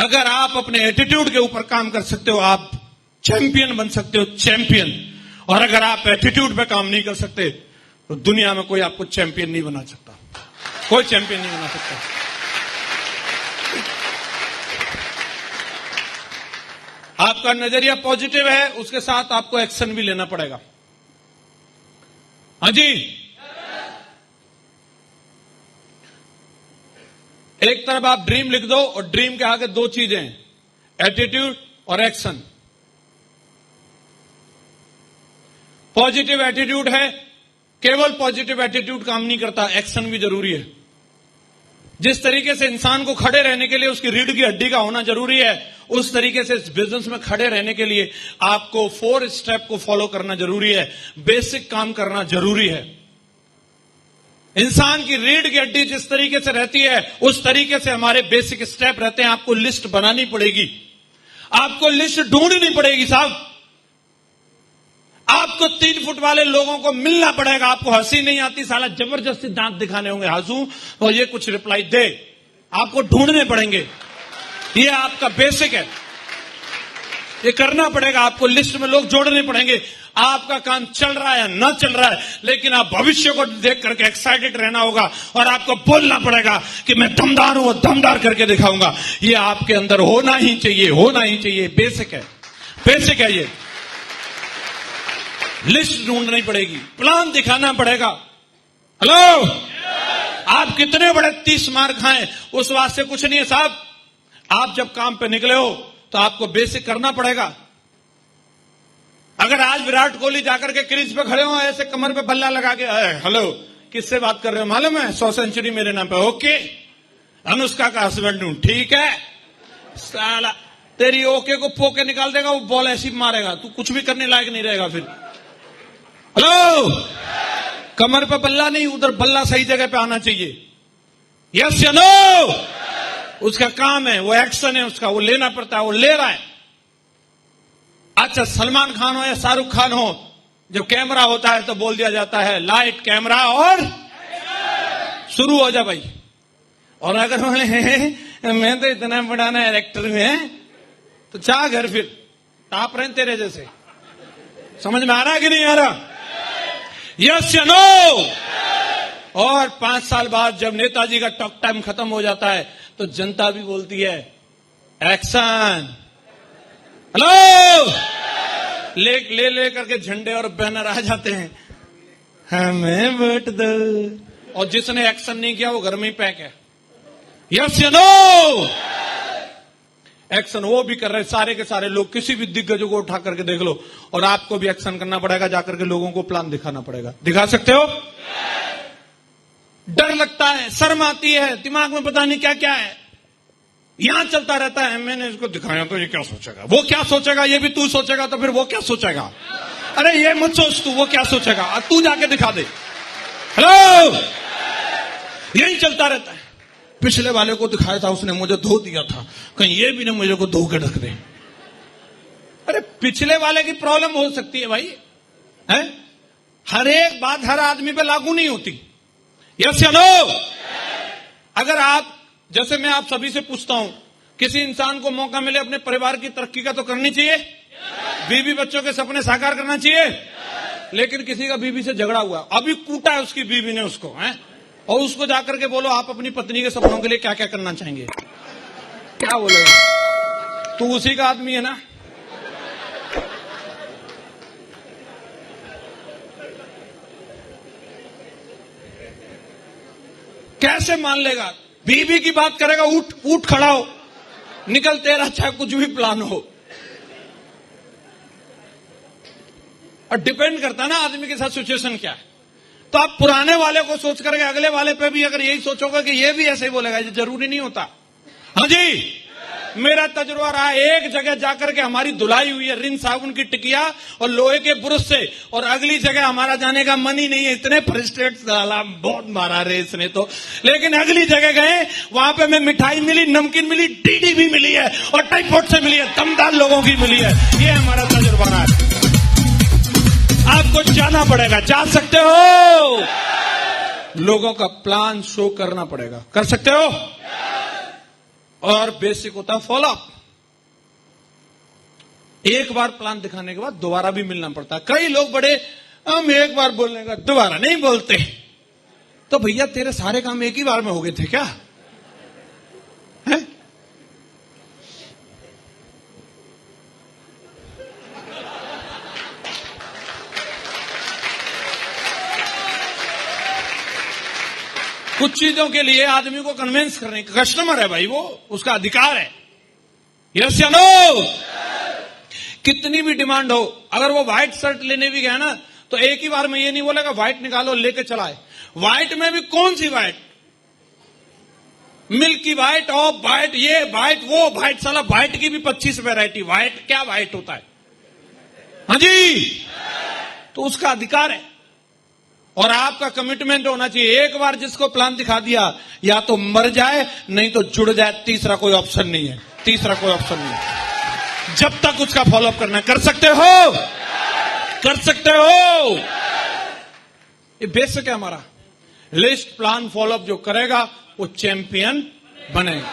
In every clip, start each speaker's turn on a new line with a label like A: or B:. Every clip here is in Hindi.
A: अगर आप अपने एटीट्यूड के ऊपर काम कर सकते हो, आप चैंपियन बन सकते हो, चैंपियन। और अगर आप एटीट्यूड पे काम नहीं कर सकते तो दुनिया में कोई आपको चैंपियन नहीं बना सकता, कोई चैंपियन नहीं बना सकता। आपका नजरिया पॉजिटिव है, उसके साथ आपको एक्शन भी लेना पड़ेगा। हाँ जी, एक तरफ आप ड्रीम लिख दो और ड्रीम के आगे दो चीजें हैं, एटीट्यूड और एक्शन। पॉजिटिव एटीट्यूड है, केवल पॉजिटिव एटीट्यूड काम नहीं करता, एक्शन भी जरूरी है। जिस तरीके से इंसान को खड़े रहने के लिए उसकी रीढ़ की हड्डी का होना जरूरी है, उस तरीके से इस बिजनेस में खड़े रहने के लिए आपको 4 स्टेप को फॉलो करना जरूरी है, बेसिक काम करना जरूरी है। इंसान की रीढ़ की हड्डी जिस तरीके से रहती है उस तरीके से हमारे बेसिक स्टेप रहते हैं। आपको लिस्ट बनानी पड़ेगी, आपको लिस्ट ढूंढनी पड़ेगी साहब। आपको 3 फुट वाले लोगों को मिलना पड़ेगा। आपको हंसी नहीं आती, साला जबरदस्ती दांत दिखाने होंगे, हंसू और ये कुछ रिप्लाई दे, आपको ढूंढने पड़ेंगे। ये आपका बेसिक है, ये करना पड़ेगा। आपको लिस्ट में लोग जोड़ने पड़ेंगे। आपका काम चल रहा है ना चल रहा है, लेकिन आप भविष्य को देख करके एक्साइटेड रहना होगा और आपको बोलना पड़ेगा कि मैं दमदार हूं, दमदार करके दिखाऊंगा। ये आपके अंदर होना ही चाहिए, होना ही चाहिए। बेसिक है, बेसिक है ये। लिस्ट ढूंढनी पड़ेगी, प्लान दिखाना पड़ेगा। हेलो, आप कितने बड़े 30 मार खाएं उस वास्ते कुछ नहीं है साहब। आप जब काम पे निकले हो तो आपको बेसिक करना पड़ेगा। अगर आज विराट कोहली जाकर के क्रीज पे खड़े हो, ऐसे कमर पे बल्ला लगा के, हेलो किससे बात कर रहे हो मालूम है, 100 सेंचुरी मेरे नाम पे, ओके अनुष्का का हस्बैंड हूं, ठीक है। साला तेरी ओके को पोके निकाल देगा, वो बॉल ऐसी मारेगा, तू कुछ भी करने लायक नहीं रहेगा फिर। हेलो, कमर पे बल्ला नहीं, उधर बल्ला सही जगह पे आना चाहिए। यस या नो, उसका काम है, वो एक्शन है उसका, वो लेना पड़ता है, वो ले रहा है। अच्छा, सलमान खान हो या शाहरुख खान हो, जब कैमरा होता है तो बोल दिया जाता है लाइट कैमरा और शुरू हो जा भाई। और अगर मैं तो इतना बड़ा ना एक्टर में, तो चाह घर फिर टाप रहे तेरे जैसे। समझ में आ रहा है कि नहीं आ रहा? यस या नो? और 5 साल बाद जब नेताजी का टॉक टाइम खत्म हो जाता है तो जनता भी बोलती है एक्शन। हेलो, ले करके झंडे और बैनर आ जाते हैं, हमें वोट दो। और जिसने एक्शन नहीं किया वो घर में ही पैक है। यस या नो? एक्शन वो भी कर रहे सारे के सारे लोग। किसी भी दिग्गज को उठा करके देख लो, और आपको भी एक्शन करना पड़ेगा, जाकर के लोगों को प्लान दिखाना पड़ेगा। दिखा सकते हो? डर लगता है, शर्म आती है, दिमाग में पता नहीं क्या क्या है, यहां चलता रहता है। मैंने इसको दिखाया तो ये क्या सोचेगा, वो क्या सोचेगा, ये भी तू सोचेगा तो फिर वो क्या सोचेगा। अरे ये मत सोच तू, वो क्या सोचेगा, तू जाके दिखा दे। हेलो, यही चलता रहता है। पिछले वाले को दिखाया था, उसने मुझे धो दिया था, कहीं ये भी ना मुझे को धो के रख दे। अरे पिछले वाले की प्रॉब्लम हो सकती है भाई, है? हर एक बात हर आदमी पे लागू नहीं होती। यस या नो? अगर आप, जैसे मैं आप सभी से पूछता हूं, किसी इंसान को मौका मिले अपने परिवार की तरक्की का तो करनी चाहिए, बीवी बच्चों के सपने साकार करना चाहिए। लेकिन किसी का बीवी से झगड़ा हुआ, अभी कूटा है उसकी बीवी ने उसको, है? और उसको जाकर के बोलो आप अपनी पत्नी के सपनों के लिए क्या क्या करना चाहेंगे, क्या बोलोगे? तू उसी का आदमी है ना? कैसे मान लेगा? बीवी की बात करेगा, उठ खड़ा हो, निकल तेरा चाहे कुछ भी प्लान हो। और डिपेंड करता है ना आदमी के साथ सिचुएशन क्या है। तो आप पुराने वाले को सोच करके अगले वाले पे भी अगर यही सोचोगे कि ये भी ऐसे ही बोलेगा, ये जरूरी नहीं होता। हाँ जी, मेरा तजुर्बा रहा, एक जगह जाकर के हमारी धुलाई हुई है रिन साबुन की टिकिया और लोहे के ब्रश से, और अगली जगह हमारा जाने का मन ही नहीं है। इतने फ्रस्ट्रेट साला, बहुत मारा रे इसने तो। लेकिन अगली जगह गए, वहां पे हमें मिठाई मिली, नमकीन मिली, डीडी भी मिली है और टाइफॉइड से मिली है, दमदार लोगों की मिली है। ये हमारा तजुर्बा रहा है। आपको जाना पड़ेगा, जा सकते हो, लोगों का प्लान शो करना पड़ेगा। कर सकते हो? और बेसिक होता है फॉलोअप। एक बार प्लान दिखाने के बाद दोबारा भी मिलना पड़ता है। कई लोग बड़े हम एक बार बोलने का दोबारा नहीं बोलते। तो भैया तेरे सारे काम एक ही बार में हो गए थे क्या? है? कुछ चीजों के लिए आदमी को कन्विंस करने का, कस्टमर है भाई वो, उसका अधिकार है। यस या नो? कितनी भी डिमांड हो, अगर वो व्हाइट शर्ट लेने भी गया ना तो एक ही बार में ये नहीं बोलेगा व्हाइट निकालो लेके चलाए। व्हाइट में भी कौन सी white? Milky white, off white, ये व्हाइट, वो व्हाइट, साला व्हाइट की भी 25 वैरायटी। व्हाइट क्या व्हाइट होता है? हाँ जी, तो उसका अधिकार है और आपका कमिटमेंट होना चाहिए। एक बार जिसको प्लान दिखा दिया या तो मर जाए नहीं तो जुड़ जाए, तीसरा कोई ऑप्शन नहीं है। तीसरा कोई ऑप्शन नहीं है। जब तक उसका फॉलोअप करना कर सकते हो, कर सकते हो। ये बेसिक है हमारा। लिस्ट प्लान फॉलोअप जो करेगा वो चैंपियन बनेगा।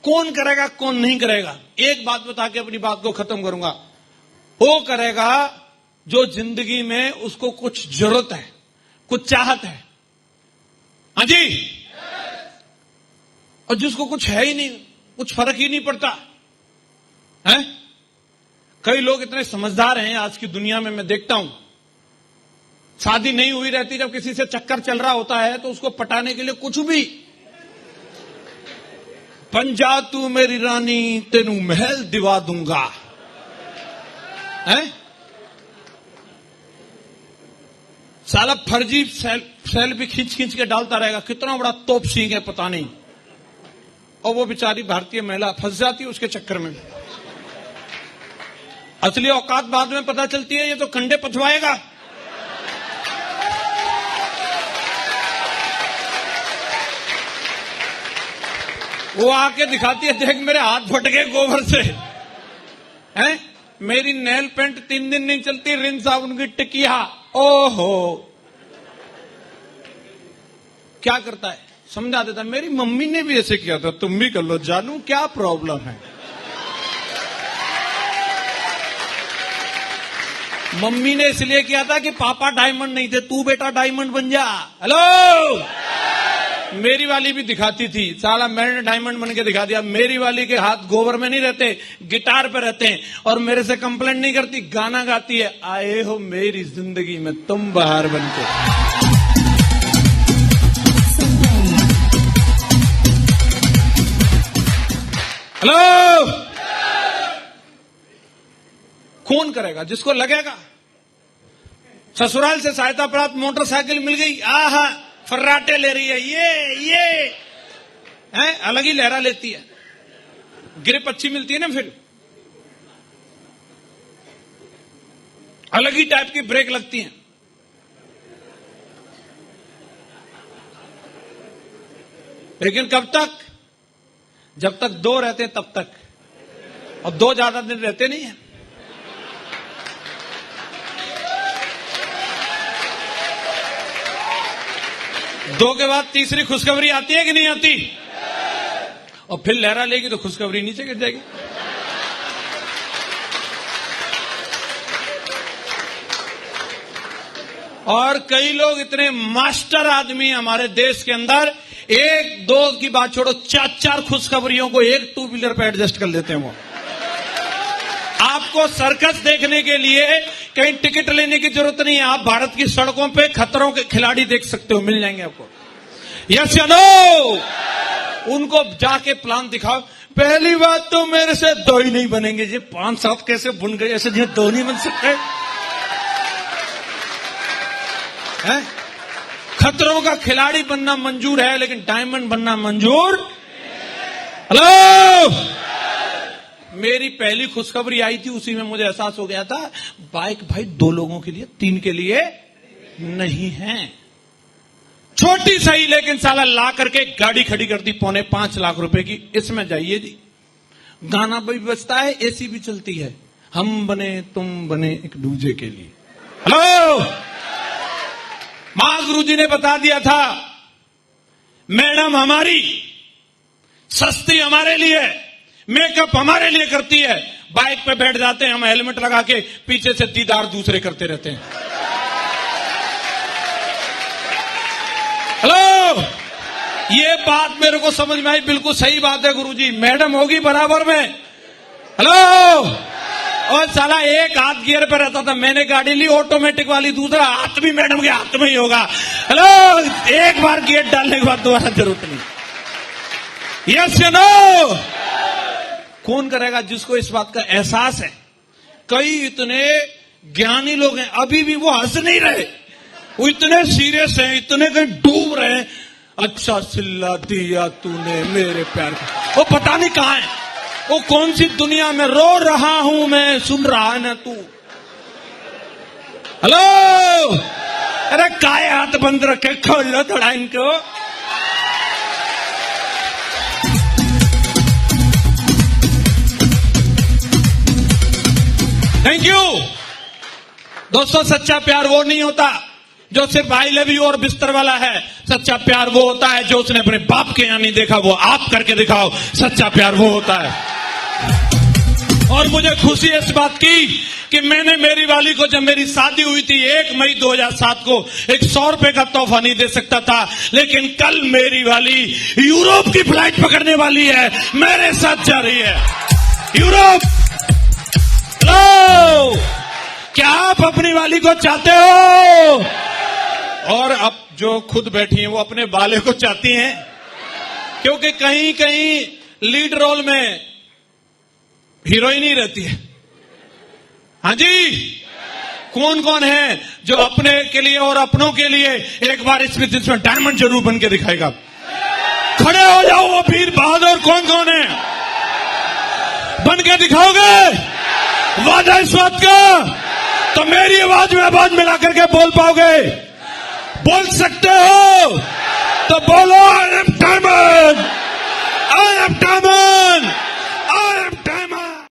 A: कौन करेगा कौन नहीं करेगा, एक बात बता के अपनी बात को खत्म करूंगा। वो करेगा जो जिंदगी में उसको कुछ जरूरत है, कुछ चाहत है। हाँ जी। और जिसको कुछ है ही नहीं, कुछ फर्क ही नहीं पड़ता है। कई लोग इतने समझदार हैं आज की दुनिया में, मैं देखता हूं शादी नहीं हुई रहती, जब किसी से चक्कर चल रहा होता है तो उसको पटाने के लिए कुछ भी, बन जा तू मेरी रानी तेनू महल दिवा दूंगा, है? साला फर्जी सेल्फी खींच खींच के डालता रहेगा, कितना बड़ा तोप सींग है पता नहीं। और वो बेचारी भारतीय महिला फंस जाती है उसके चक्कर में। असली औकात बाद में पता चलती है, ये तो कंडे पथवाएगा। वो आके दिखाती है, देख मेरे हाथ फट गए गोबर से, हैं? मेरी नेल पेंट 3 दिन नहीं चलती, रिन साबुन की टिकिया। ओहो, क्या करता है? समझा देता, मेरी मम्मी ने भी ऐसे किया था, तुम भी कर लो जानू, क्या प्रॉब्लम है? मम्मी ने इसलिए किया था कि पापा डायमंड नहीं थे, तू बेटा डायमंड बन जा। हेलो, मेरी वाली भी दिखाती थी, साला मैंने डायमंड बन के दिखा दिया। मेरी वाली के हाथ गोबर में नहीं रहते, गिटार पे रहते हैं, और मेरे से कंप्लेंट नहीं करती, गाना गाती है, आए हो मेरी जिंदगी में तुम बाहर बन के। हेलो, कौन करेगा? जिसको लगेगा। ससुराल से सहायता प्राप्त मोटरसाइकिल मिल गई, आहा फर्राटे ले रही है, ये है, अलग ही लहरा लेती है। ग्रिप अच्छी मिलती है ना, फिर अलग ही टाइप की ब्रेक लगती है। लेकिन कब तक? जब तक 2 रहते हैं तब तक, और 2 ज्यादा दिन रहते नहीं है। दो के बाद तीसरी खुशखबरी आती है कि नहीं आती? और फिर लहरा लेगी तो खुशखबरी नीचे गिर जाएगी। और कई लोग इतने मास्टर आदमी हमारे देश के अंदर, 1-2 की बात छोड़ो, 4-4 खुशखबरियों को एक 2 व्हीलर पे एडजस्ट कर लेते हैं। वो आपको सर्कस देखने के लिए कहीं टिकट लेने की जरूरत नहीं है, आप भारत की सड़कों पे खतरों के खिलाड़ी देख सकते हो, मिल जाएंगे आपको। यस या नो? उनको जाके प्लान दिखाओ। पहली बात तो मेरे से 2 ही नहीं बनेंगे, ये 5-7 कैसे बुन गए, ऐसे 2 नहीं बन सकते हैं? खतरों का खिलाड़ी बनना मंजूर है, लेकिन डायमंड बनना मंजूर। हेलो, मेरी पहली खुशखबरी आई थी, उसी में मुझे एहसास हो गया था, बाइक भाई 2 लोगों के लिए, 3 के लिए नहीं है। छोटी सही, लेकिन साला ला करके गाड़ी खड़ी कर दी 5.25 लाख रुपए की, इसमें जाइए जी। गाना भी बजता है, एसी भी चलती है, हम बने तुम बने एक दूजे के लिए। हेलो, महागुरु जी ने बता दिया था, मैडम हमारी सस्ती हमारे लिए, मेकअप हमारे लिए करती है। बाइक पे बैठ जाते हैं हम हेलमेट लगा के, पीछे से दीदार दूसरे करते रहते हैं। हेलो, ये बात मेरे को समझ में आई, बिल्कुल सही बात है गुरुजी। मैडम होगी बराबर में। हेलो, और साला एक हाथ गियर पे रहता था, मैंने गाड़ी ली ऑटोमेटिक वाली, दूसरा हाथ भी मैडम के हाथ में ही होगा। हेलो, एक बार गियर डालने के बाद दोबारा जरूरत नहीं। यस या नो? कौन करेगा जिसको इस बात का एहसास है। कई इतने ज्ञानी लोग हैं, अभी भी वो हंस नहीं रहे, वो इतने सीरियस हैं, इतने कहीं डूब रहे हैं। अच्छा सिल्ला दिया तूने मेरे प्यार को, वो पता नहीं कहां है, वो कौन सी दुनिया में रो रहा हूं मैं, सुन रहा है ना तू। हेलो, अरे काय हाथ बंद रखे, खोल लो थोड़ा इनको। थैंक यू दोस्तों। सच्चा प्यार वो नहीं होता जो सिर्फ आई लव यू और बिस्तर वाला है। सच्चा प्यार वो होता है जो उसने अपने बाप के यहां नहीं देखा, वो आप करके दिखाओ। सच्चा प्यार वो होता है। और मुझे खुशी है इस बात की कि मैंने मेरी वाली को, जब मेरी शादी हुई थी 1 मई 2007 को, एक 100 रुपए का तोहफा नहीं दे सकता था, लेकिन कल मेरी वाली यूरोप की फ्लाइट पकड़ने वाली है, मेरे साथ जा रही है यूरोप। हेलो, क्या आप अपनी वाली को चाहते हो? और अब जो खुद बैठी हैं वो अपने बाले को चाहती हैं, क्योंकि कहीं कहीं लीड रोल में हीरोइन ही रहती है। हाँ जी, कौन कौन है जो अपने के लिए और अपनों के लिए एक बार इस बिजनेस में डायमंड जरूर बन के दिखाएगा? खड़े हो जाओ, वो वीर बहादुर कौन कौन है? बन के दिखाओगे? वादा इस बात का? तो मेरी आवाज में आवाज मिला करके बोल पाओगे? बोल सकते हो तो बोलो, I am diamond, I am diamond.